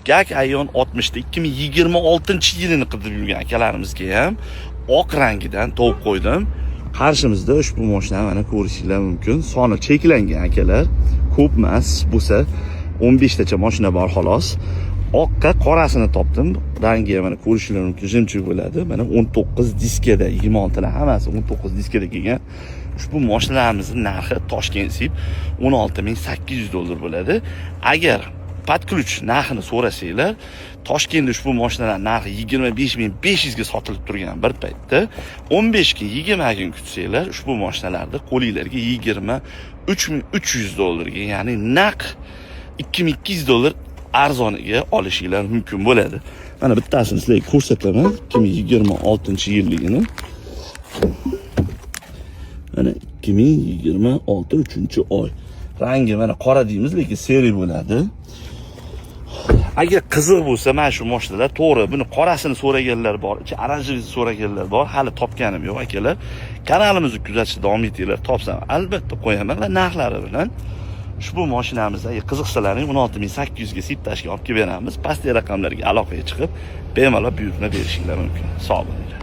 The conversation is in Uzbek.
Gag Ayon 60 2026-yilini qidib yurgan akalarimizga ham oq rangidan topib qo'ydim. Qarshimizda ushbu mashinani mana ko'rishingiz mumkin. Soni cheklangan akalar, ko'p emas, bo'lsa 15 tacha mashina bor xolos. Oqqa qorasini topdim. Rangi mana ko'rishingiz mumkin, jimjit bo'ladi. Mana 19 diskada 26 talar hammasi 19 diskada kelgan. Ushbu mashinalarimizni narxi Toshkent SIP $16,800 bo'ladi. Agar podключ narxini so'rasanglar, Toshkentda ushbu mashinalar narxi 25,500 ga sotilib turgan bir paytda 15 kun, 20 kun kutsanglar, ushbu mashinalarni qo'linglarga $23,300 ga, ya'ni naq $2,200 arzoniga olishinglar mumkin bo'ladi. Mana bittasini sizlarga ko'rsataman, 2026-yilligini. Mana 2026 3-oy. Rangi mana qora deymiz, lekin seri bo'ladi. Agar qiziq bo'lsa, mana shu mashinalar to'g'ri, buni qorasini so'raganlar bor, ichi oranjevini so'raganlar bor. Hali topganim yo'q akalar. Kanalimizni kuzatishda davom etinglar. Topsam albatta qo'yaman va narxlari bilan ushbu mashinamizda qiziqsalaring 16,800 ga siptashga olib kelib beramiz. Pastdagi raqamlarga aloqaga chiqib, bemalol buyurtma berishinglar mumkin. Sog' bo'linglar.